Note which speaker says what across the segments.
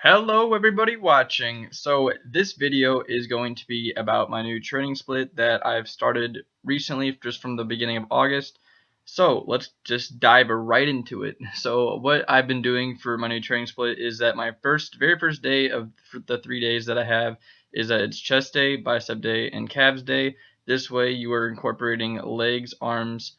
Speaker 1: Hello everybody watching. So this video is going to be about my new training split that I've started recently, just from the beginning of August. So let's just dive right into it. So what I've been doing for my new training split is that my very first day of the 3 days that I have is that it's chest day, bicep day, and calves day. This way you are incorporating legs, arms,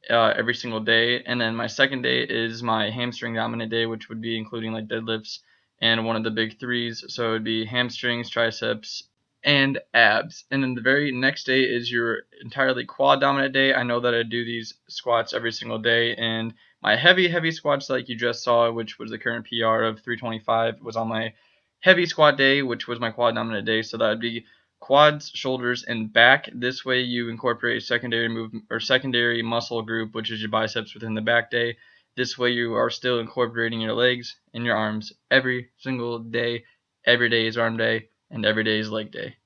Speaker 1: every single day. And then my second day is my hamstring dominant day, which would be including like deadlifts and one of the big threes. So it would be hamstrings, triceps, and abs. And then the very next day is your entirely quad dominant day. I know that I do these squats every single day, and my heavy squats like you just saw, which was the current PR of 325, was on my heavy squat day, which was my quad dominant day. So that would be quads, shoulders, and back. This way you incorporate secondary movement or secondary muscle group, which is your biceps, within the back day. This way you are still incorporating your legs and your arms every single day. Every day is arm day and every day is leg day.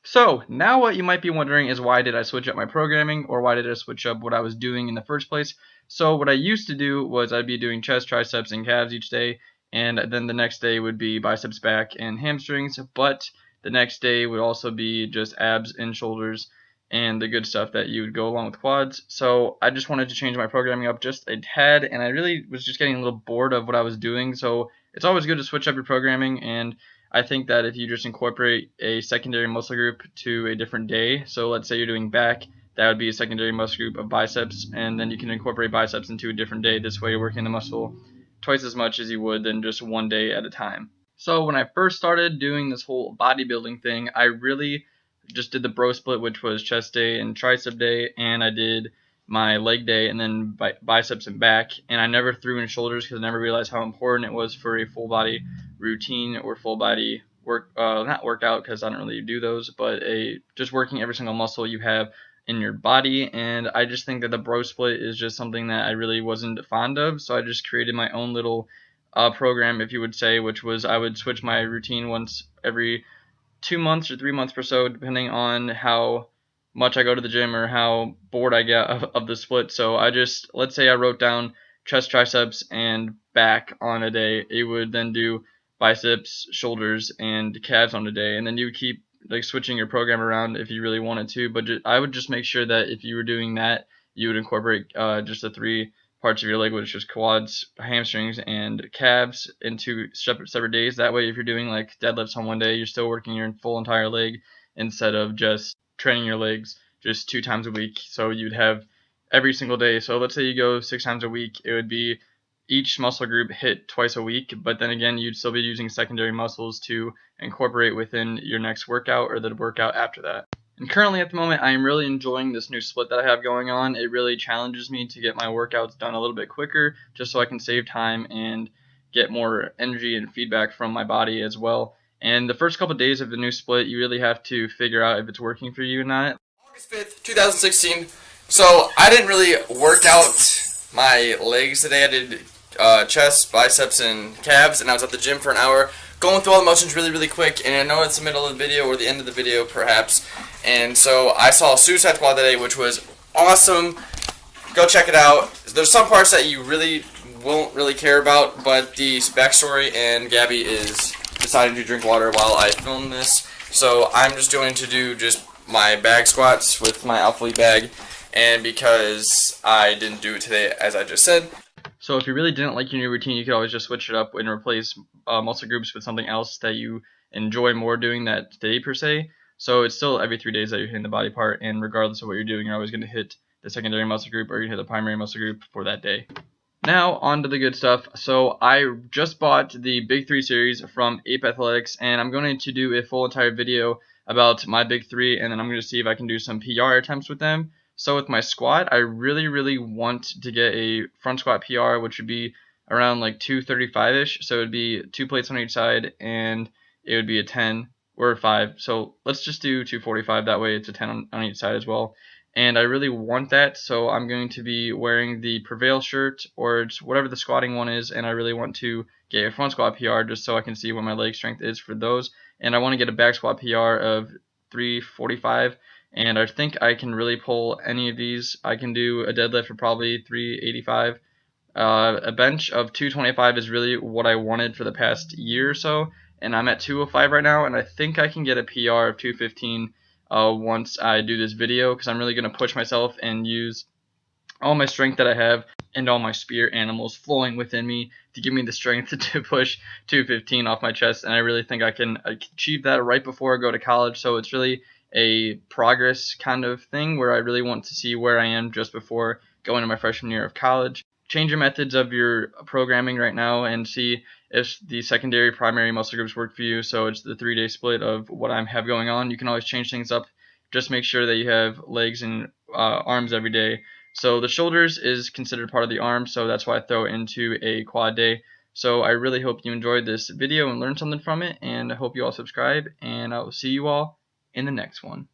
Speaker 1: So now what you might be wondering is, why did I switch up my programming, or why did I switch up what I was doing in the first place? So what I used to do was I'd be doing chest, triceps, and calves each day, and then the next day would be biceps, back, and hamstrings, but the next day would also be just abs and shoulders and the good stuff that you would go along with quads. So I just wanted to change my programming up just a tad, and I really was just getting a little bored of what I was doing. So it's always good to switch up your programming, and I think that if you just incorporate a secondary muscle group to a different day, so let's say you're doing back, that would be a secondary muscle group of biceps, and then you can incorporate biceps into a different day. This way you're working the muscle twice as much as you would than just one day at a time. So when I first started doing this whole bodybuilding thing, I really just did the bro split, which was chest day and tricep day, and I did my leg day and then biceps and back, and I never threw in shoulders because I never realized how important it was for a full body routine or full body not workout, because I don't really do those, but just working every single muscle you have in your body. And I just think that the bro split is just something that I really wasn't fond of, so I just created my own little program, if you would say, which was I would switch my routine once every 2 months or 3 months or so, depending on how much I go to the gym or how bored I get of the split. So let's say I wrote down chest, triceps, and back on a day. It would then do biceps, shoulders, and calves on a day, and then you would keep like switching your program around if you really wanted to. But I would just make sure that if you were doing that, you would incorporate just the three parts of your leg, which is quads, hamstrings, and calves, into separate days. That way, if you're doing like deadlifts on one day, you're still working your full entire leg instead of just training your legs just 2 times a week. So you'd have every single day. So let's say you go 6 times a week, it would be each muscle group hit twice a week, but then again, you'd still be using secondary muscles to incorporate within your next workout or the workout after that. And currently at the moment, I am really enjoying this new split that I have going on. It really challenges me to get my workouts done a little bit quicker, just so I can save time and get more energy and feedback from my body as well. And the first couple of days of the new split, you really have to figure out if it's working for you or not.
Speaker 2: August 5th, 2016. So I didn't really work out my legs today. I did chest, biceps, and calves, and I was at the gym for an hour, going through all the motions really quick. And I know it's the middle of the video or the end of the video perhaps, and so I saw a suicide squat today, which was awesome. Go check it out. There's some parts that you really won't really care about, but the backstory, and Gabby is deciding to drink water while I film this, so I'm just going to do just my bag squats with my Alpha Elite bag, and because I didn't do it today, as I just said.
Speaker 1: So if you really didn't like your new routine, you could always just switch it up and replace muscle groups with something else that you enjoy more doing that day per se. So it's still every 3 days that you're hitting the body part, and regardless of what you're doing, you're always going to hit the secondary muscle group, or you hit the primary muscle group for that day. Now on to the good stuff. So I just bought the Big 3 series from Ape Athletics, and I'm going to do a full entire video about my Big 3, and then I'm going to see if I can do some PR attempts with them. So with my squat, I really want to get a front squat PR, which would be around like 235-ish. So it would be 2 plates on each side, and it would be a 10 or a 5. So let's just do 245. That way it's a 10 on each side as well. And I really want that, so I'm going to be wearing the Prevail shirt or just whatever the squatting one is, and I really want to get a front squat PR just so I can see what my leg strength is for those. And I want to get a back squat PR of 345. And I think I can really pull any of these. I can do a deadlift for probably 385 A bench of 225 is really what I wanted for the past year or so, and I'm at 205 right now, and I think I can get a PR of 215 once I do this video, because I'm really going to push myself and use all my strength that I have and all my spirit animals flowing within me to give me the strength to push 215 off my chest, and I really think I can achieve that right before I go to college. So it's really a progress kind of thing where I really want to see where I am just before going to my freshman year of college. Change your methods of your programming right now and see if the secondary primary muscle groups work for you. So it's the 3-day split of what I have going on. You can always change things up. Just make sure that you have legs and arms every day. So the shoulders is considered part of the arm, so that's why I throw it into a quad day. So I really hope you enjoyed this video and learned something from it, and I hope you all subscribe, and I will see you all in the next one.